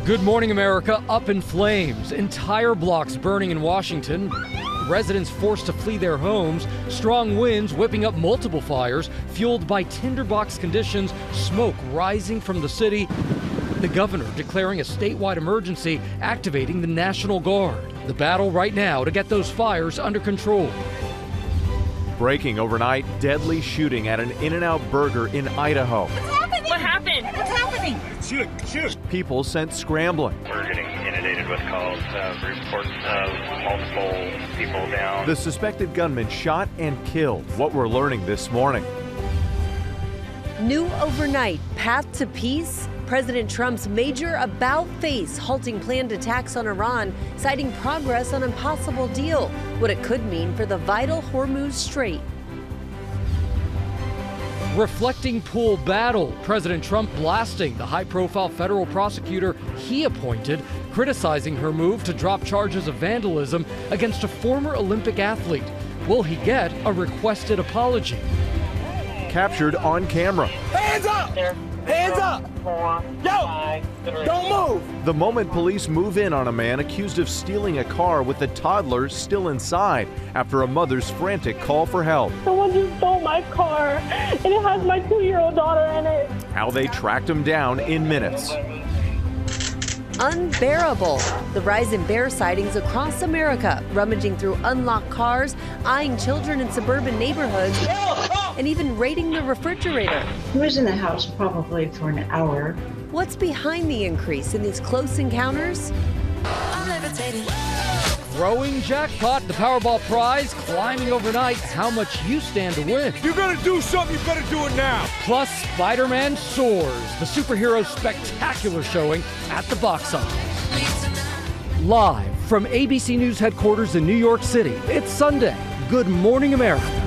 Good morning, America. Up in flames. Entire blocks burning in Washington. Residents forced to flee their homes. Strong winds whipping up multiple fires, fueled by tinderbox conditions, smoke rising from the city. The governor declaring a statewide emergency, activating the National Guard. The battle right now to get those fires under control. Breaking overnight, deadly shooting at an In-N-Out burger in Idaho. What's happening? What happened? What's happening? Shoot. People sent scrambling. We're getting inundated with calls, reports of multiple people down. The suspected gunman shot and killed. What we're learning this morning. New overnight, path to peace? President Trump's major about-face halting planned attacks on Iran, citing progress on impossible deal, what it could mean for the vital Hormuz Strait. Reflecting pool battle, President Trump blasting the high-profile federal prosecutor he appointed, criticizing her move to drop charges of vandalism against a former Olympic athlete. Will he get a requested apology? Captured on camera. Hands up! Hands up! Yo! Don't move! The moment police move in on a man accused of stealing a car with a toddler still inside after a mother's frantic call for help. Someone just stole my car, and it has my 2-year-old daughter in it. How they tracked him down in minutes. Unbearable. The rise in bear sightings across America, rummaging through unlocked cars, eyeing children in suburban neighborhoods, and even raiding the refrigerator. He was in the house probably for an hour. What's behind the increase in these close encounters? Throwing jackpot, the Powerball prize climbing overnight. How much you stand to win? If you're gonna do something, you better do it now. Plus, Spider-Man Soars, the superhero spectacular showing at the box office. Live from ABC News headquarters in New York City, it's Sunday. Good morning, America.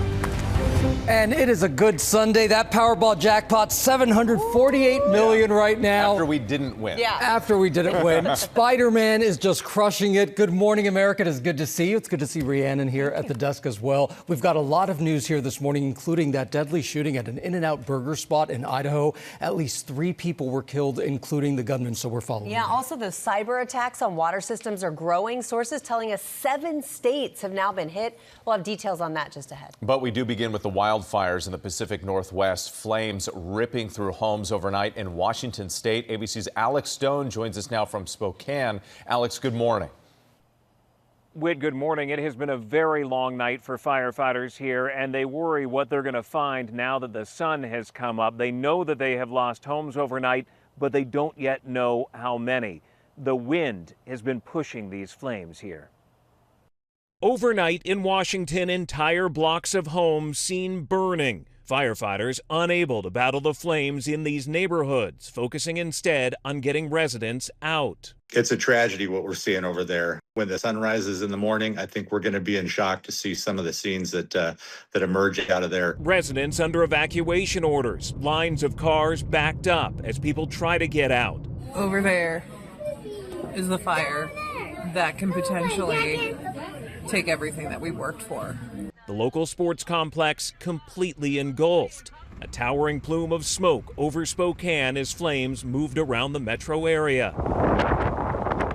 And it is a good Sunday. That Powerball jackpot, $748 million right now. After we didn't win. Yeah. After we didn't win. Spider-Man is just crushing it. Good morning, America. It is good to see you. It's good to see Rhiannon here at the desk as well. We've got a lot of news here this morning, including that deadly shooting at an In-N-Out burger spot in Idaho. At least 3 people were killed, including the gunman, so we're following. Yeah, also the cyber attacks on water systems are growing. Sources telling us 7 states have now been hit. We'll have details on that just ahead. But we do begin with the wildfires in the Pacific Northwest. Flames ripping through homes overnight in Washington state. ABC's Alex Stone joins us now from Spokane. Alex, good morning. Whit, good morning. It has been a very long night for firefighters here, and they worry what they're going to find now that the sun has come up. They know that they have lost homes overnight, but they don't yet know how many. The wind has been pushing these flames here. Overnight in Washington, entire blocks of homes seen burning. Firefighters unable to battle the flames in these neighborhoods, focusing instead on getting residents out. It's a tragedy what we're seeing over there. When the sun rises in the morning, I think we're going to be in shock to see some of the scenes that emerge out of there. Residents under evacuation orders, lines of cars backed up as people try to get out. Over there is the fire that can potentially take everything that we worked for. The local sports complex completely engulfed. A towering plume of smoke over Spokane as flames moved around the metro area.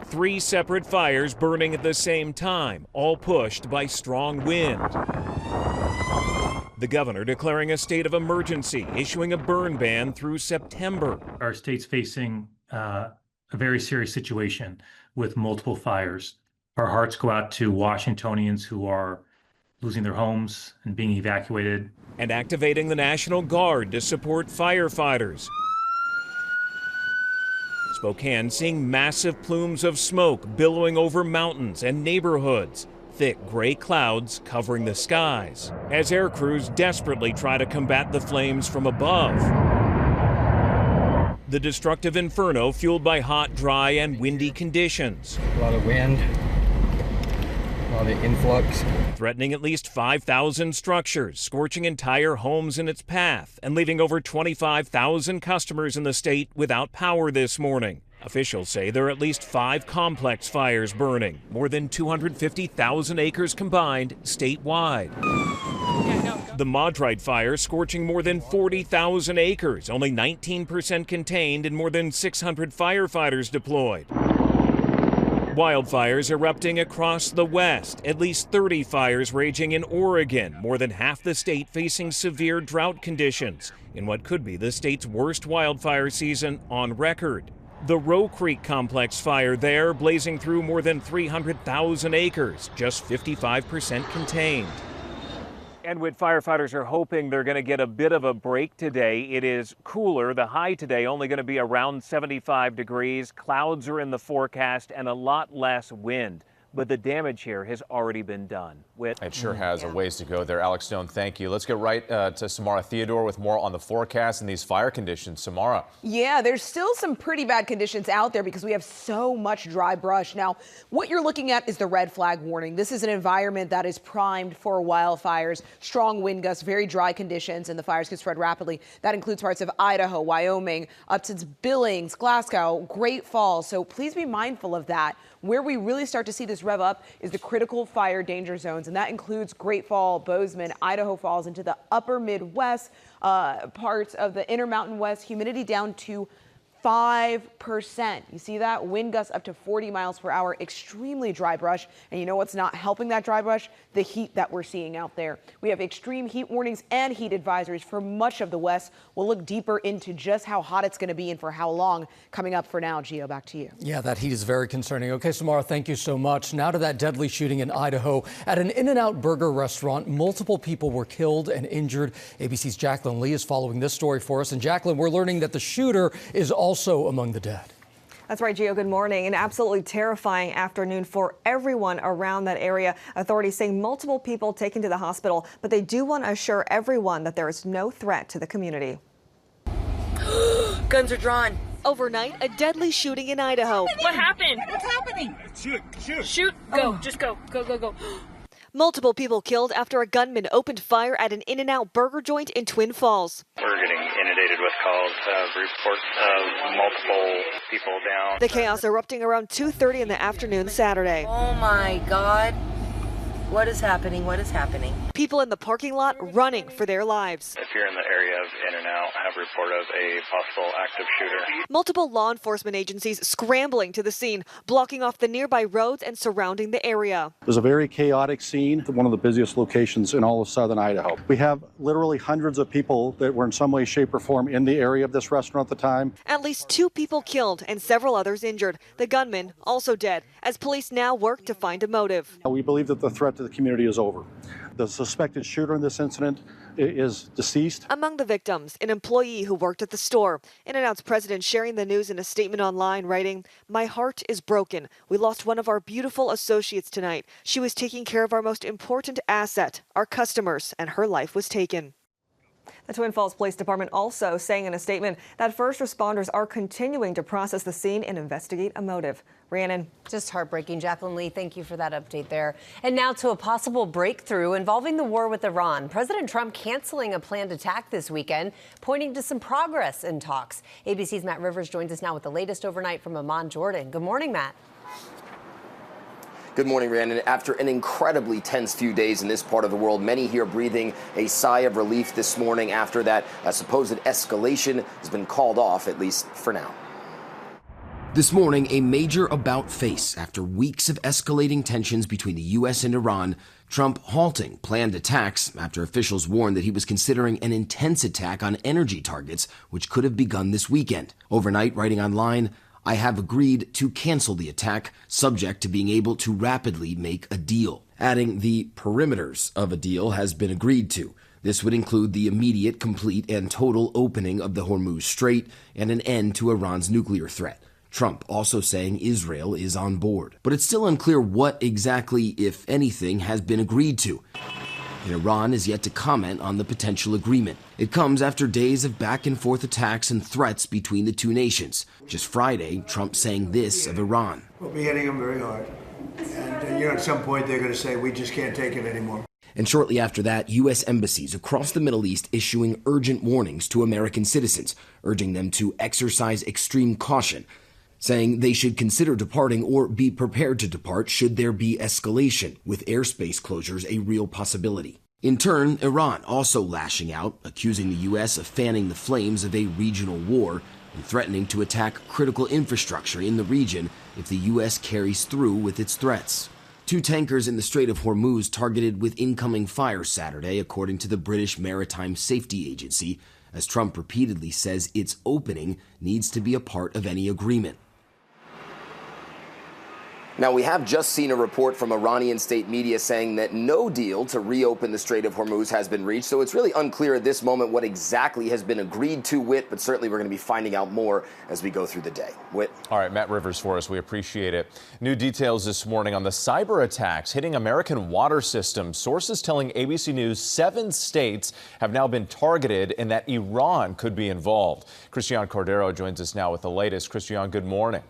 3 separate fires burning at the same time, all pushed by strong wind. The governor declaring a state of emergency, issuing a burn ban through September. Our state's facing a very serious situation with multiple fires. Our hearts go out to Washingtonians who are losing their homes and being evacuated. And activating the National Guard to support firefighters. Spokane seeing massive plumes of smoke billowing over mountains and neighborhoods. Thick gray clouds covering the skies as air crews desperately try to combat the flames from above. The destructive inferno fueled by hot, dry, and windy conditions. A lot of wind. All the influx. Threatening at least 5,000 structures, scorching entire homes in its path, and leaving over 25,000 customers in the state without power this morning. Officials say there are at least 5 complex fires burning, more than 250,000 acres combined statewide. The Madrite fire scorching more than 40,000 acres, only 19% contained and more than 600 firefighters deployed. Wildfires erupting across the West, at least 30 fires raging in Oregon, more than half the state facing severe drought conditions in what could be the state's worst wildfire season on record. The Roe Creek Complex fire there blazing through more than 300,000 acres, just 55% contained. And with firefighters are hoping they're going to get a bit of a break today. It is cooler. The high today only going to be around 75 degrees. Clouds are in the forecast and a lot less wind. But the damage here has already been done. It sure has a ways to go there. Alex Stone, thank you. Let's get right to Samara Theodore with more on the forecast and these fire conditions. Samara. Yeah, there's still some pretty bad conditions out there because we have so much dry brush. Now, what you're looking at is the red flag warning. This is an environment that is primed for wildfires, strong wind gusts, very dry conditions, and the fires can spread rapidly. That includes parts of Idaho, Wyoming, up to Billings, Glasgow, Great Falls. So please be mindful of that. Where we really start to see this rev up is the critical fire danger zones, and that includes Great Falls, Bozeman, Idaho Falls, into the upper Midwest, parts of the Intermountain West, humidity down to 5%. You see that? Wind gusts up to 40 miles per hour, extremely dry brush. And you know what's not helping that dry brush? The heat that we're seeing out there. We have extreme heat warnings and heat advisories for much of the West. We'll look deeper into just how hot it's going to be and for how long coming up. For now, Gio, back to you. Yeah, that heat is very concerning. Okay, Samara, thank you so much. Now to that deadly shooting in Idaho. At an In-N-Out burger restaurant, multiple people were killed and injured. ABC's Jacqueline Lee is following this story for us. And Jacqueline, we're learning that the shooter is also among the dead. That's right, Gio. Good morning. An absolutely terrifying afternoon for everyone around that area. Authorities saying multiple people taken to the hospital, but they do want to assure everyone that there is no threat to the community. Guns are drawn. Overnight, a deadly shooting in Idaho. What happened? What's happening? Shoot. Go. Just go. Go. Multiple people killed after a gunman opened fire at an In-N-Out burger joint in Twin Falls. We're getting inundated with calls, reports of multiple people down. The chaos erupting around 2:30 in the afternoon Saturday. Oh my God. What is happening? What is happening? People in the parking lot running for their lives. If you're in the area of In-N-Out, have report of a possible active shooter. Multiple law enforcement agencies scrambling to the scene, blocking off the nearby roads and surrounding the area. It was a very chaotic scene, one of the busiest locations in all of southern Idaho. We have literally hundreds of people that were in some way, shape, or form in the area of this restaurant at the time. At least 2 people killed and several others injured. The gunman also dead, as police now work to find a motive. We believe that the threat to the community is over. The suspected shooter in this incident is deceased. Among the victims, an employee who worked at the store. In-N-Out's president sharing the news in a statement online, writing, "My heart is broken. We lost one of our beautiful associates tonight. She was taking care of our most important asset, our customers, and her life was taken." The Twin Falls Police Department also saying in a statement that first responders are continuing to process the scene and investigate a motive. Rhiannon. Just heartbreaking. Jacqueline Lee, thank you for that update there. And now to a possible breakthrough involving the war with Iran. President Trump canceling a planned attack this weekend, pointing to some progress in talks. ABC's Matt Rivers joins us now with the latest overnight from Amman, Jordan. Good morning, Matt. Good morning, Rhiannon. After an incredibly tense few days in this part of the world, many here breathing a sigh of relief this morning after that supposed escalation has been called off, at least for now. This morning, a major about-face after weeks of escalating tensions between the U.S. and Iran, Trump halting planned attacks after officials warned that he was considering an intense attack on energy targets, which could have begun this weekend. Overnight, writing online, "I have agreed to cancel the attack, subject to being able to rapidly make a deal." Adding, the perimeters of a deal has been agreed to. This would include the immediate, complete, and total opening of the Hormuz Strait and an end to Iran's nuclear threat. Trump also saying Israel is on board. But it's still unclear what exactly, if anything, has been agreed to. And Iran is yet to comment on the potential agreement. It comes after days of back-and-forth attacks and threats between the two nations. Just Friday, Trump saying this of Iran. We'll be hitting them very hard. And, at some point they're going to say, we just can't take it anymore. And shortly after that, U.S. embassies across the Middle East issuing urgent warnings to American citizens, urging them to exercise extreme caution, saying they should consider departing or be prepared to depart should there be escalation, with airspace closures a real possibility. In turn, Iran also lashing out, accusing the U.S. of fanning the flames of a regional war and threatening to attack critical infrastructure in the region if the U.S. carries through with its threats. 2 tankers in the Strait of Hormuz targeted with incoming fire Saturday, according to the British Maritime Safety Agency, as Trump repeatedly says its opening needs to be a part of any agreement. Now, we have just seen a report from Iranian state media saying that no deal to reopen the Strait of Hormuz has been reached, so it's really unclear at this moment what exactly has been agreed to, Whit, but certainly we're going to be finding out more as we go through the day. Whit. All right, Matt Rivers for us. We appreciate it. New details this morning on the cyber attacks hitting American water systems. Sources telling ABC News 7 states have now been targeted and that Iran could be involved. Christian Cordero joins us now with the latest. Christian, good morning.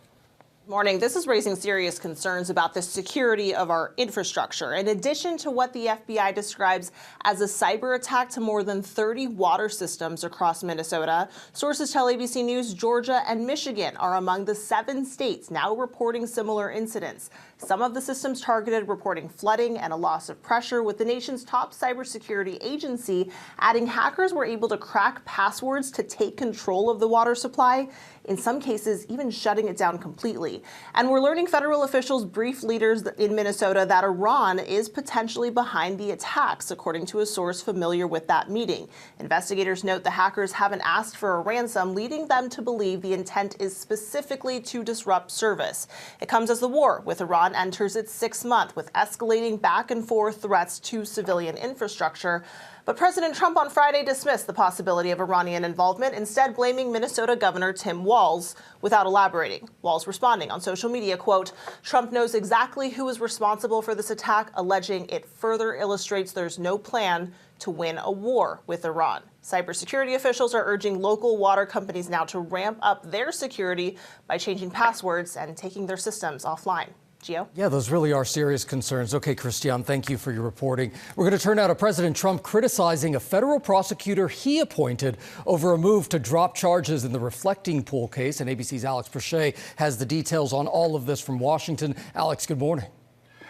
Morning. This is raising serious concerns about the security of our infrastructure. In addition to what the FBI describes as a cyber attack to more than 30 water systems across Minnesota, sources tell ABC News Georgia and Michigan are among the 7 states now reporting similar incidents. Some of the systems targeted reporting flooding and a loss of pressure, with the nation's top cybersecurity agency adding hackers were able to crack passwords to take control of the water supply, in some cases even shutting it down completely. And we're learning federal officials briefed leaders in Minnesota that Iran is potentially behind the attacks, according to a source familiar with that meeting. Investigators note the hackers haven't asked for a ransom, leading them to believe the intent is specifically to disrupt service. It comes as the war with Iran enters its 6th month, with escalating back and forth threats to civilian infrastructure. But President Trump on Friday dismissed the possibility of Iranian involvement, instead blaming Minnesota Governor Tim Walz without elaborating. Walz responding on social media, quote, "Trump knows exactly who is responsible for this attack, alleging it further illustrates there's no plan to win a war with Iran." Cybersecurity officials are urging local water companies now to ramp up their security by changing passwords and taking their systems offline. Gio? Yeah, those really are serious concerns. Okay, Christian, thank you for your reporting. We're going to turn now to President Trump criticizing a federal prosecutor he appointed over a move to drop charges in the reflecting pool case. And ABC's Alex Prochet has the details on all of this from Washington. Alex, good morning.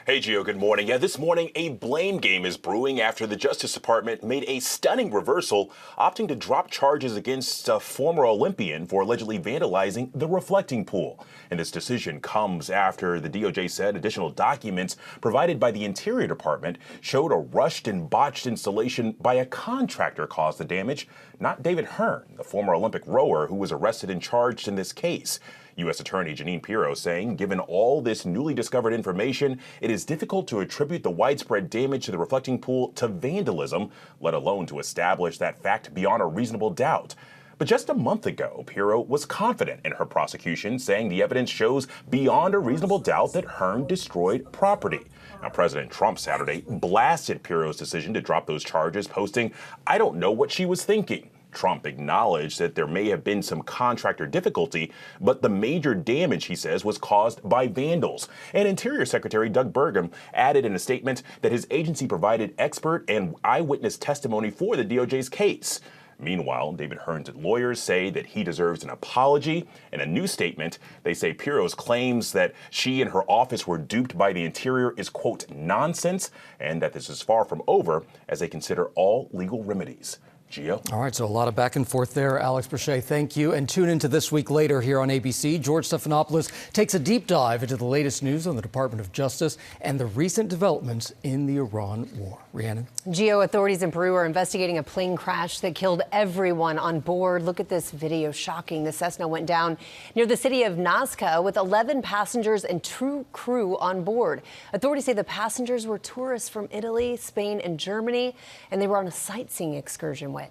Hey, Gio, good morning. Yeah, this morning, a blame game is brewing after the Justice Department made a stunning reversal, opting to drop charges against a former Olympian for allegedly vandalizing the reflecting pool. And this decision comes after the DOJ said additional documents provided by the Interior Department showed a rushed and botched installation by a contractor caused the damage, not David Hearn, the former Olympic rower who was arrested and charged in this case. U.S. Attorney Jeanine Pirro saying, given all this newly discovered information, it is difficult to attribute the widespread damage to the reflecting pool to vandalism, let alone to establish that fact beyond a reasonable doubt. But just a month ago, Pirro was confident in her prosecution, saying the evidence shows beyond a reasonable doubt that Hearn destroyed property. Now, President Trump Saturday blasted Pirro's decision to drop those charges, posting, "I don't know what she was thinking." Trump acknowledged that there may have been some contractor difficulty, but the major damage, he says, was caused by vandals. And Interior Secretary Doug Burgum added in a statement that his agency provided expert and eyewitness testimony for the DOJ's case. Meanwhile, David Hearn's lawyers say that he deserves an apology. In a new statement, they say Pirro's claims that she and her office were duped by the Interior is, quote, nonsense, and that this is far from over as they consider all legal remedies. Gio? All right, so a lot of back and forth there. Alex Prochet, thank you. And tune into This Week Later here on ABC. George Stephanopoulos takes a deep dive into the latest news on the Department of Justice and the recent developments in the Iran war. Rhiannon? Geo, authorities in Peru are investigating a plane crash that killed everyone on board. Look at this video, shocking. The Cessna went down near the city of Nazca with 11 passengers and 2 crew on board. Authorities say the passengers were tourists from Italy, Spain, and Germany, and they were on a sightseeing excursion with.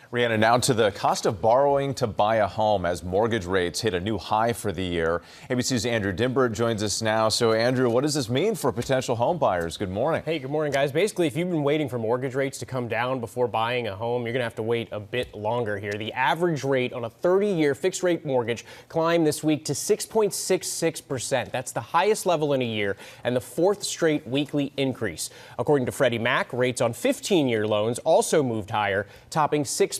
Rhiannon, now to the cost of borrowing to buy a home as mortgage rates hit a new high for the year. ABC's Andrew Dimbert joins us now. So, Andrew, what does this mean for potential home buyers? Good morning. Hey, good morning, guys. Basically, if you've been waiting for mortgage rates to come down before buying a home, you're going to have to wait a bit longer here. The average rate on a 30-year fixed-rate mortgage climbed this week to 6.66%. That's the highest level in a year and the 4th straight weekly increase. According to Freddie Mac, rates on 15-year loans also moved higher, topping 6%.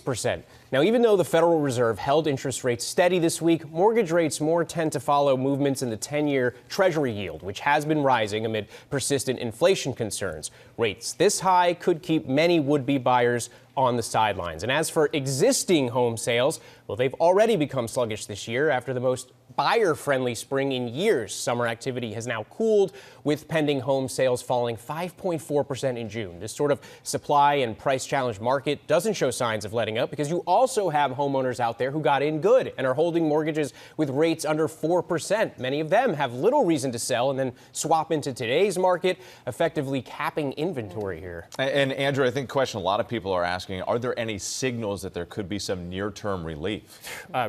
Now, even though the Federal Reserve held interest rates steady this week, mortgage rates more tend to follow movements in the 10-year Treasury yield, which has been rising amid persistent inflation concerns. Rates this high could keep many would-be buyers on the sidelines. And as for existing home sales, well, they've already become sluggish this year after the most buyer-friendly spring in years. Summer activity has now cooled, with pending home sales falling 5.4% in June. This sort of supply and price-challenged market doesn't show signs of letting up because you also have homeowners out there who got in good and are holding mortgages with rates under 4%. Many of them have little reason to sell and then swap into today's market, effectively capping inventory here. And Andrew, I think the question a lot of people are asking, are there any signals that there could be some near-term relief?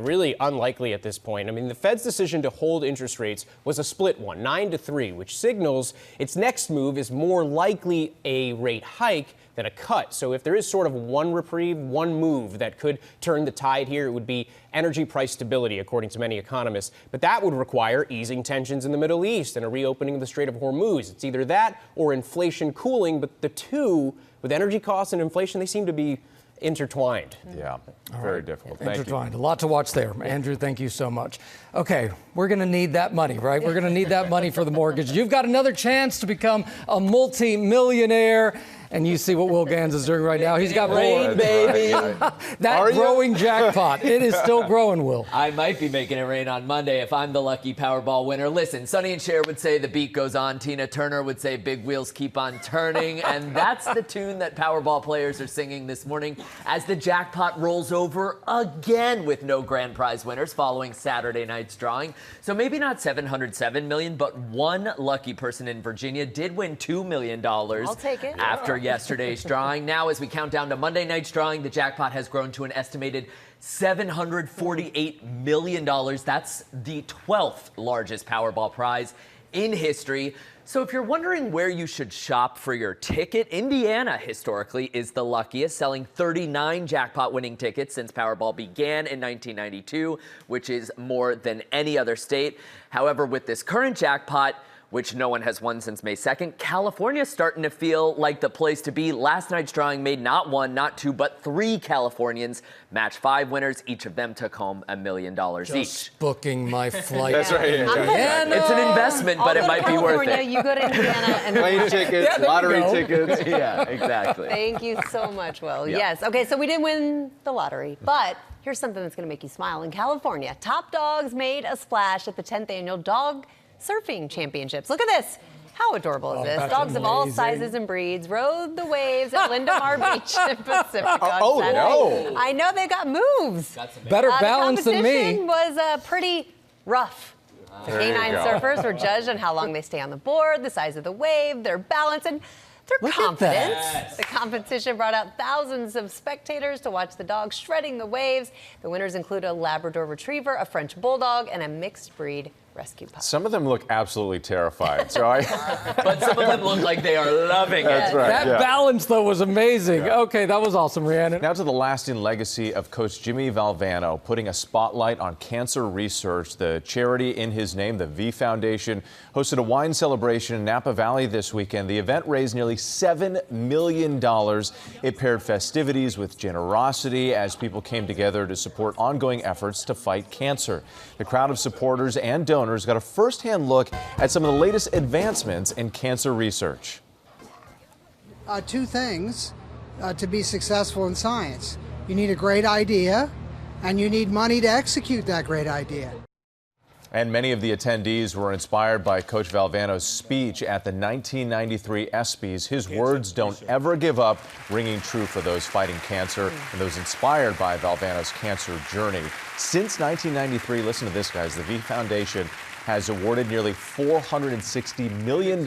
Really unlikely at this point. I mean, the Fed's decision to hold interest rates was a split one, 9-3, which signals its next move is more likely a rate hike than a cut. So if there is sort of one reprieve, one move that could turn the tide here, it would be energy price stability, according to many economists. But that would require easing tensions in the Middle East and a reopening of the Strait of Hormuz. It's either that or inflation cooling, but the two, with energy costs and inflation, they seem to be intertwined. Yeah, very difficult. Thank Intertwined. A lot to watch there. Andrew, thank you so much. Okay, we're going to need that money, right? We're going to need that money for the mortgage. You've got another chance to become a multi-millionaire. And you see what Will Gans is doing right now. He's got rain, baby. That growing jackpot. It is still growing, Will. I might be making it rain on Monday if I'm the lucky Powerball winner. Listen, Sonny and Cher would say the beat goes on. Tina Turner would say big wheels keep on turning. And that's the tune that Powerball players are singing this morning as the jackpot rolls over again with no grand prize winners following Saturday night's drawing. So maybe not $707 million, but one lucky person in Virginia did win $2 million. I'll take it. After yesterday's drawing. Now, as we count down to Monday night's drawing, the jackpot has grown to an estimated $748 million. That's the 12th largest Powerball prize in history. So if you're wondering where you should shop for your ticket, Indiana historically is the luckiest, selling 39 jackpot winning tickets since Powerball began in 1992, which is more than any other state. However, with this current jackpot, which no one has won since May 2nd, California's starting to feel like the place to be. Last night's drawing made not one, not two, but three Californians match 5 winners. Each of them took home $1 million each. Booking my flight. That's right. Indiana. It's an investment, but it might be worth it. You go to Indiana and plane tickets, lottery tickets. Yeah, exactly. Thank you so much, Will. Yes. Okay, so we didn't win the lottery, but here's something that's going to make you smile. In California, top dogs made a splash at the 10th annual Dog Surfing Championships. Look at this. How adorable is this? Dogs of all sizes and breeds rode the waves at Lindemar Beach in Pacific on Saturday. No. I know they got moves. Better balance than me. The competition was pretty rough. The canine surfers were judged on how long they stay on the board, the size of the wave, their balance, and their confidence. Yes. The competition brought out thousands of spectators to watch the dogs shredding the waves. The winners include a Labrador Retriever, a French Bulldog, and a mixed breed rescue pup. Some of them look absolutely terrified. But some of them look like they are loving it. That's right. That balance, though, was amazing. Yeah. Okay, that was awesome, Rhiannon. Now to the lasting legacy of Coach Jimmy Valvano, putting a spotlight on cancer research. The charity in his name, the V Foundation, hosted a wine celebration in Napa Valley this weekend. The event raised nearly $7 million. It paired festivities with generosity as people came together to support ongoing efforts to fight cancer. The crowd of supporters and donors got a first-hand look at some of the latest advancements in cancer research. Two things to be successful in science. You need a great idea, and you need money to execute that great idea. And many of the attendees were inspired by Coach Valvano's speech at the 1993 ESPYs. His words, "Don't ever give up," ringing true for those fighting cancer and those inspired by Valvano's cancer journey. Since 1993, listen to this, guys, the V Foundation has awarded nearly $460 million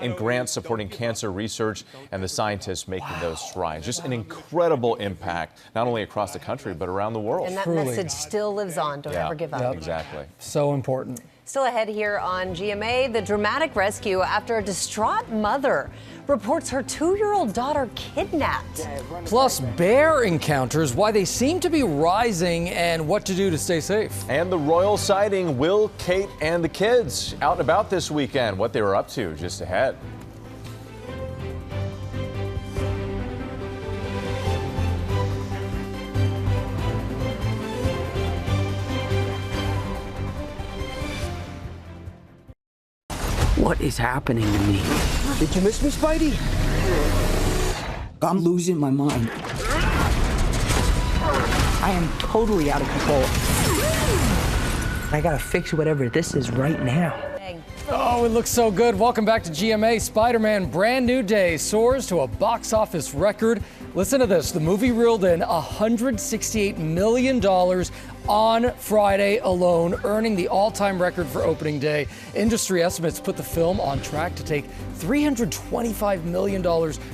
in grants supporting cancer research and the scientists making those strides. Just an incredible impact, not only across the country, but around the world. And that message still lives on. Don't ever give up. Exactly. So important. Still ahead here on GMA, the dramatic rescue after a distraught mother reports her 2-year-old daughter kidnapped. Plus, bear encounters, why they seem to be rising, and what to do to stay safe. And the royal sighting, Will, Kate, and the kids out and about this weekend. What they were up to just ahead. What is happening to me? Did you miss me, Spidey? I'm losing my mind. I am totally out of control. I gotta fix whatever this is right now. Oh, it looks so good. Welcome back to GMA. Spider-Man Brand New Day soars to a box office record. Listen to this. The movie reeled in $168 million on Friday alone, earning the all-time record for opening day. Industry estimates put the film on track to take $325 million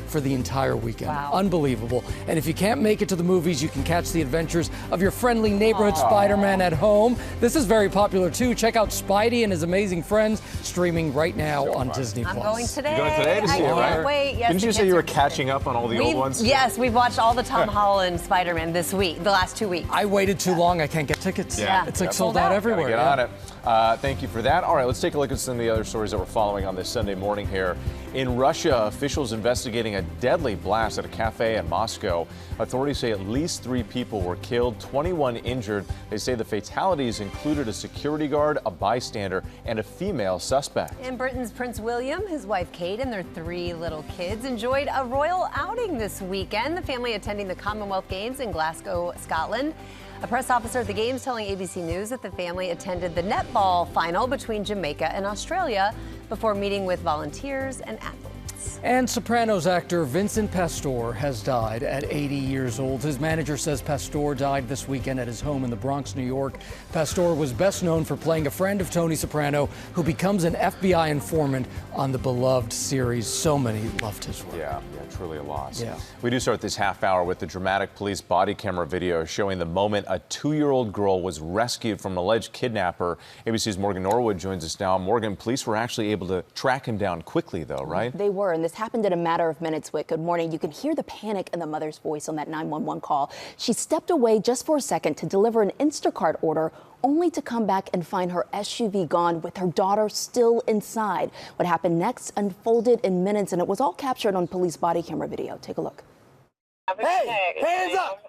for the entire weekend. Wow. Unbelievable. And if you can't make it to the movies, you can catch the adventures of your friendly neighborhood Spider-Man at home. This is very popular too. Check out Spidey and His Amazing Friends, streaming right now on Disney+. I'm going today. You're going today to see it, right? Wait, yes. Didn't you say you were catching up on all the old ones? Yes, we've watched all the Tom Holland Spider-Man this week, the last 2 weeks. I waited too long. I can't get tickets. Yeah. It's like sold out everywhere. Get on it. Thank you for that. All right, let's take a look at some of the other stories that we're following on this Sunday morning here. In Russia, officials investigating a deadly blast at a cafe in Moscow. Authorities say at least 3 people were killed, 21 injured. They say the fatalities included a security guard, a bystander, and a female suspect. And Britain's Prince William, his wife Kate, and their 3 little kids enjoyed a royal outing this weekend. The family attending the Commonwealth Games in Glasgow, Scotland. A press officer at the Games telling ABC News that the family attended the netball final between Jamaica and Australia before meeting with volunteers and athletes. And Sopranos actor Vincent Pastore has died at 80 years old. His manager says Pastore died this weekend at his home in the Bronx, New York. Pastore was best known for playing a friend of Tony Soprano, who becomes an FBI informant on the beloved series. So many loved his work. Yeah, truly a loss. Yeah. We do start this half hour with the dramatic police body camera video showing the moment a 2-year-old girl was rescued from an alleged kidnapper. ABC's Morgan Norwood joins us now. Morgan, police were actually able to track him down quickly, though, right? They were, and this happened in a matter of minutes, Whit. Good morning. You can hear the panic in the mother's voice on that 911 call. She stepped away just for a second to deliver an Instacart order, only to come back and find her SUV gone with her daughter still inside. What happened next unfolded in minutes, and it was all captured on police body camera video. Take a look. Hey, hands up!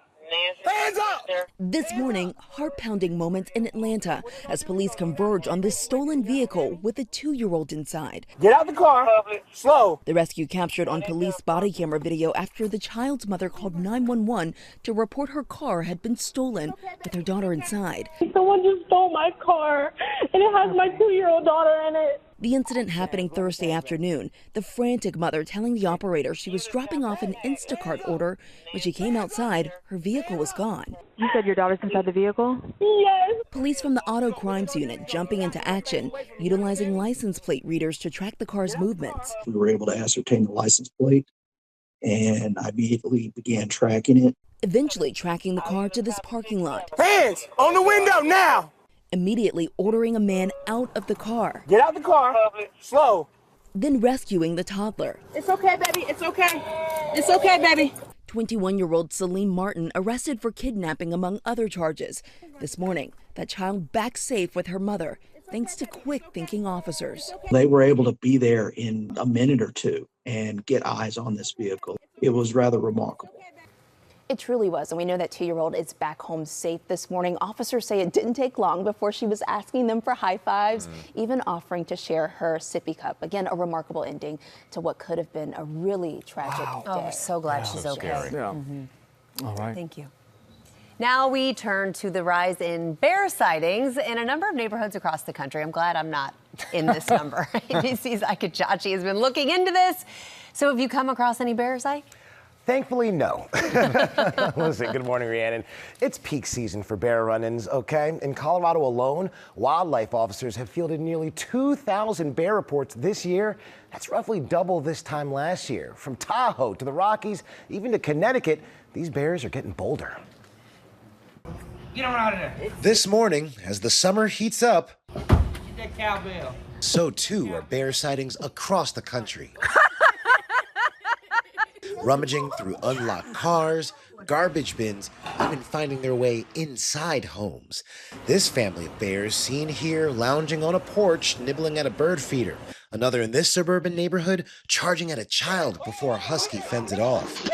Hands up! This morning, heart-pounding moments in Atlanta as police converge on this stolen vehicle with a 2-year-old inside. Get out the car, slow. The rescue captured on police body camera video after the child's mother called 911 to report her car had been stolen with her daughter inside. Someone just stole my car, and it has my 2-year-old daughter in it. The incident happening Thursday afternoon. The frantic mother telling the operator she was dropping off an Instacart order. When she came outside, her vehicle was gone. You said your daughter's inside the vehicle? Yes. Police from the Auto Crimes Unit jumping into action, utilizing license plate readers to track the car's movements. We were able to ascertain the license plate, and I immediately began tracking it. Eventually tracking the car to this parking lot. Hands on the window now! Immediately ordering a man out of the car. Get out the car, slow. Then rescuing the toddler. It's okay, baby, it's okay. It's okay, baby. 21-year-old Salim Martin arrested for kidnapping among other charges. This morning, that child back safe with her mother, thanks to quick-thinking officers. They were able to be there in a minute or two and get eyes on this vehicle. It was rather remarkable. It truly was, and we know that 2-year-old is back home safe this morning. Officers say it didn't take long before she was asking them for high fives, even offering to share her sippy cup. Again, a remarkable ending to what could have been a really tragic day. Oh, we're so glad she's okay. Yeah. All right. Thank you. Now we turn to the rise in bear sightings in a number of neighborhoods across the country. I'm glad I'm not in this number. ABC's Ike Chachi has been looking into this. So have you come across any bears, Ike? Thankfully, no. Listen, good morning, Rhiannon. It's peak season for bear run-ins, okay? In Colorado alone, wildlife officers have fielded nearly 2,000 bear reports this year. That's roughly double this time last year. From Tahoe to the Rockies, even to Connecticut, these bears are getting bolder. Get on out of there. This morning, as the summer heats up, Get that cowbell. so too are bear sightings across the country. Rummaging through unlocked cars, garbage bins, even finding their way inside homes. This family of bears seen here lounging on a porch, nibbling at a bird feeder. Another in this suburban neighborhood charging at a child before a husky fends it off.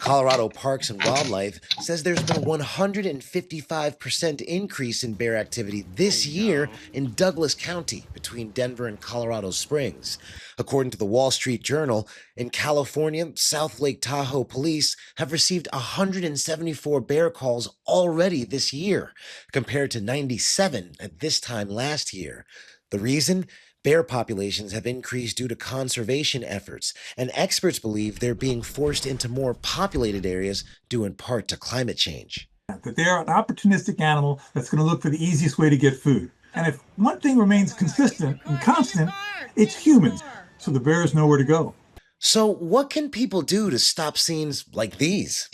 Colorado Parks and Wildlife says there's been a 155% increase in bear activity this year in Douglas County between Denver and Colorado Springs. According to the Wall Street Journal, in California, South Lake Tahoe police have received 174 bear calls already this year, compared to 97 at this time last year. The reason? Bear populations have increased due to conservation efforts, and experts believe they're being forced into more populated areas due in part to climate change. That they're an opportunistic animal that's going to look for the easiest way to get food. And if one thing remains consistent and constant, it's humans. So the bears know where to go. So what can people do to stop scenes like these?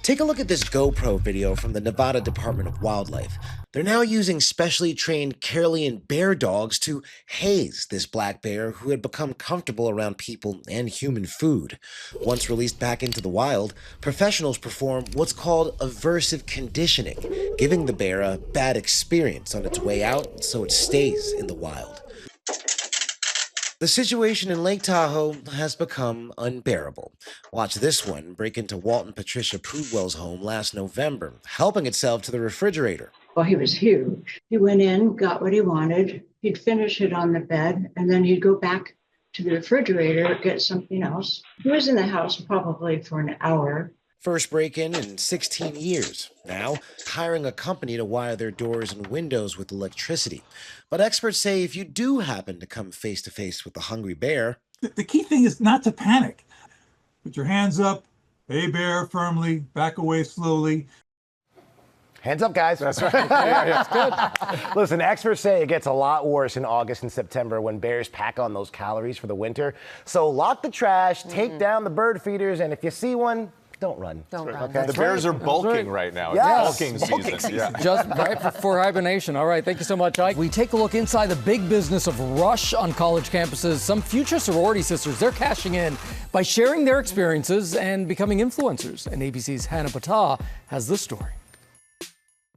Take a look at this GoPro video from the Nevada Department of Wildlife. They're now using specially trained Karelian bear dogs to haze this black bear who had become comfortable around people and human food. Once released back into the wild, professionals perform what's called aversive conditioning, giving the bear a bad experience on its way out so it stays in the wild. The situation in Lake Tahoe has become unbearable. Watch this one break into Walt and Patricia Prudwell's home last November, helping itself to the refrigerator. Well, he was huge. He went in, got what he wanted. He'd finish it on the bed, and then he'd go back to the refrigerator, get something else. He was in the house probably for an hour. First break-in in 16 years. Now, hiring a company to wire their doors and windows with electricity. But experts say if you do happen to come face-to-face with the hungry bear... The key thing is not to panic. Put your hands up, hey bear, firmly, back away slowly. Hands up, guys. That's right. Yeah, that's good. Listen, experts say it gets a lot worse in August and September when bears pack on those calories for the winter. So lock the trash, take down the bird feeders, and if you see one, don't run. Don't run. Okay. The bears are bulking right now. Yes. It's bulking season. Yeah. Just right for hibernation. All right, thank you so much, Ike. We take a look inside the big business of rush on college campuses. Some future sorority sisters, they're cashing in by sharing their experiences and becoming influencers. And ABC's Hannah Patah has this story.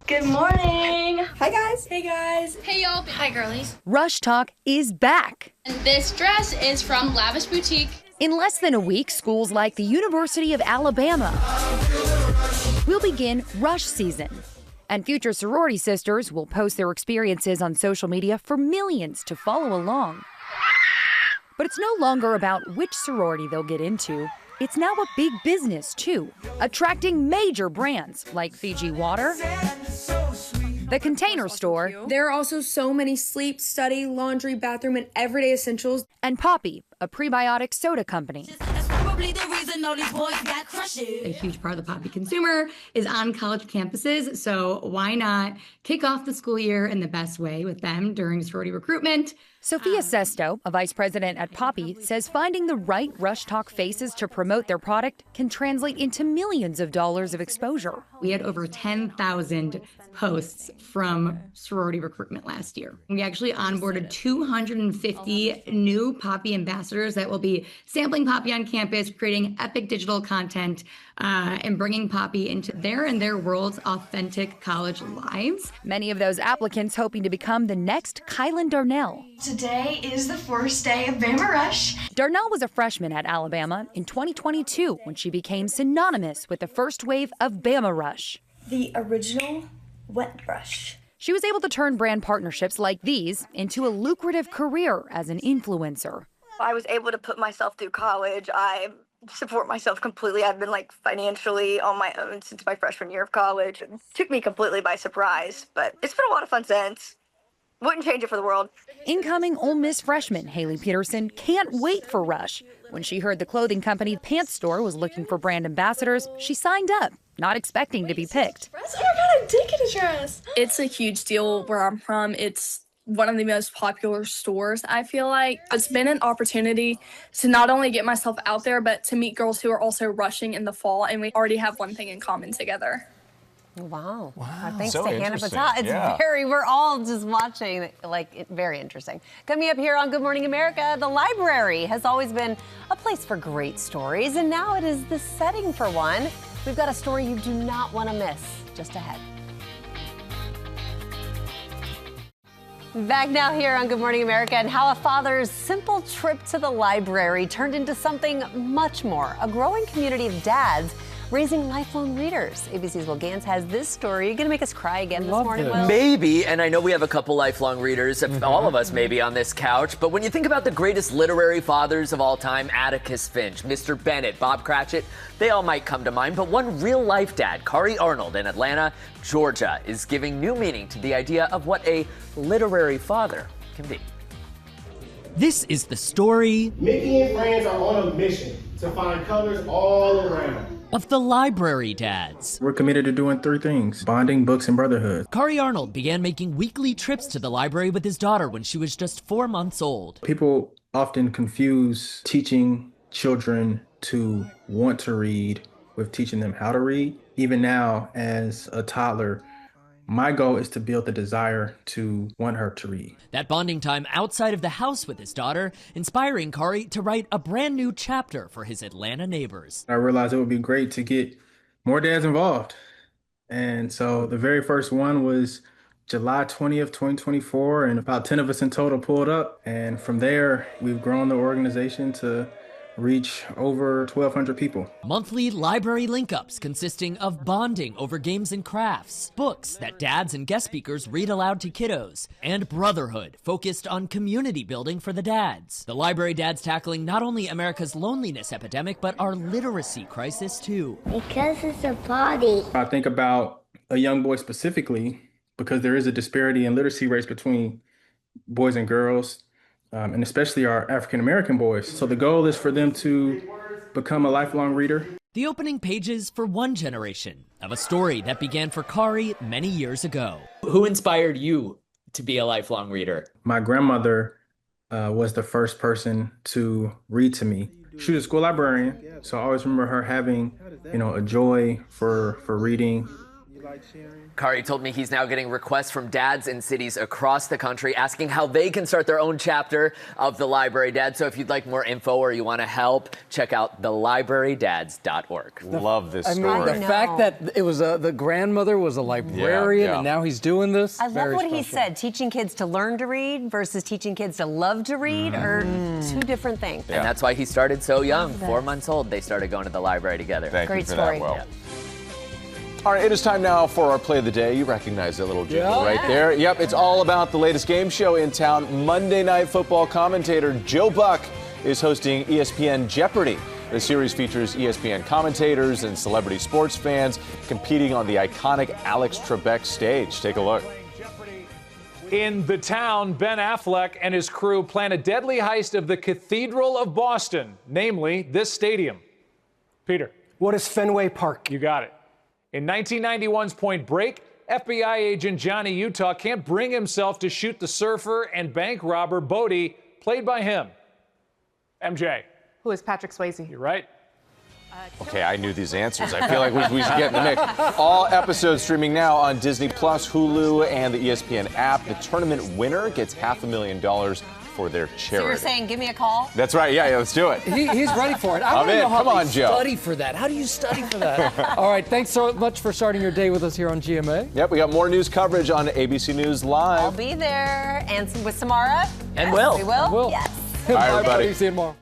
Good morning. Hi, guys. Hey, guys. Hey, y'all. Hi, girlies. Rush Talk is back. And this dress is from Lavish Boutique. In less than a week, schools like the University of Alabama will begin rush season. And future sorority sisters will post their experiences on social media for millions to follow along. But it's no longer about which sorority they'll get into. It's now a big business, too, attracting major brands like Fiji Water, The Container Store. There are also so many sleep, study, laundry, bathroom, and everyday essentials. And Poppy, a prebiotic soda company. A huge part of the Poppy consumer is on college campuses, so why not kick off the school year in the best way with them during sorority recruitment? Sophia Sesto, a vice president at Poppy, says finding the right Rush Talk faces to promote their product can translate into millions of dollars of exposure. We had over 10,000 posts from sorority recruitment last year. We actually onboarded 250 new Poppy ambassadors that will be sampling Poppy on campus, creating epic digital content, and bringing Poppy into their and their world's authentic college lives. Many of those applicants hoping to become the next Kylan Darnell. Today is the first day of Bama Rush. Darnell was a freshman at Alabama in 2022 when she became synonymous with the first wave of Bama Rush. The original wet brush. She was able to turn brand partnerships like these into a lucrative career as an influencer. I was able to put myself through college. I support myself completely. I've been financially on my own since my freshman year of college. It took me completely by surprise, but it's been a lot of fun since. Wouldn't change it for the world. Incoming Ole Miss freshman Haley Peterson can't wait for Rush. When she heard the clothing company Pants Store was looking for brand ambassadors, she signed up, not expecting to be picked. Oh my God, I did get a dress. It's a huge deal where I'm from. It's one of the most popular stores, I feel like. It's been an opportunity to not only get myself out there, but to meet girls who are also rushing in the fall, and we already have one thing in common together. Wow. Thanks So to Hannah interesting. Patah. It's we're all just watching, very interesting. Coming up here on Good Morning America, the library has always been a place for great stories, and now it is the setting for one. We've got a story you do not want to miss just ahead. Back now here on Good Morning America, and how a father's simple trip to the library turned into something much more. A growing community of dads raising lifelong readers. ABC's Will Gantz has this story. You're going to make us cry again this morning, Will? Maybe, and I know we have a couple lifelong readers, all of us maybe on this couch, but when you think about the greatest literary fathers of all time, Atticus Finch, Mr. Bennett, Bob Cratchit, they all might come to mind, but one real-life dad, Khari Arnold in Atlanta, Georgia, is giving new meaning to the idea of what a literary father can be. This is the story Mickey and friends are on a mission to find colors all around. Of the library dads. We're committed to doing three things: bonding, books, and brotherhood. Khari Arnold began making weekly trips to the library with his daughter when she was just 4 months old. People often confuse teaching children to want to read with teaching them how to read. Even now, as a toddler, my goal is to build the desire to want her to read. That bonding time outside of the house with his daughter, inspiring Khari to write a brand new chapter for his Atlanta neighbors. I realized it would be great to get more dads involved. And so the very first one was July 20th, 2024, and about 10 of us in total pulled up. And from there, we've grown the organization to reach over 1,200 people. Monthly library link-ups consisting of bonding over games and crafts, books that dads and guest speakers read aloud to kiddos, and brotherhood focused on community building for the dads. The library dads tackling not only America's loneliness epidemic, but our literacy crisis too. Because it's a party. I think about a young boy specifically because there is a disparity in literacy rates between boys and girls. And especially our African-American boys. So the goal is for them to become a lifelong reader. The opening pages for one generation of a story that began for Khari many years ago. Who inspired you to be a lifelong reader? My grandmother was the first person to read to me. She was a school librarian, so I always remember her having, a joy for reading. Khari told me he's now getting requests from dads in cities across the country asking how they can start their own chapter of the Library Dad. So if you'd like more info or you want to help, check out thelibrarydads.org. Love this story. The fact that it was the grandmother was a librarian and now he's doing this. I love what he said. Teaching kids to learn to read versus teaching kids to love to read are two different things. And that's why he started so young. 4 months old, they started going to the library together. Thank Great you for story. that, Will. All right, it is time now for our play of the day. You recognize that little jingle right there. Yep, it's all about the latest game show in town. Monday Night Football commentator Joe Buck is hosting ESPN Jeopardy! The series features ESPN commentators and celebrity sports fans competing on the iconic Alex Trebek stage. Take a look. In the town, Ben Affleck and his crew plan a deadly heist of the Cathedral of Boston, namely this stadium. Peter. What is Fenway Park? You got it. In 1991's Point Break, FBI agent Johnny Utah can't bring himself to shoot the surfer and bank robber Bodie, played by him. MJ. Who is Patrick Swayze? You're right. Okay, I knew these answers. I feel like we should get in the mix. All episodes streaming now on Disney+, Hulu, and the ESPN app. The tournament winner gets $500,000 for their charity. So you're saying, give me a call? That's right. Yeah, let's do it. He's ready for it. I I'm want to in. know how Come on, they Joe. study for that. How do you study for that? All right, thanks so much for starting your day with us here on GMA. Yep, we got more news coverage on ABC News Live. I'll be there. And with Samara. And Yes, Will. We will? Will. Yes. Bye, everybody. See you tomorrow.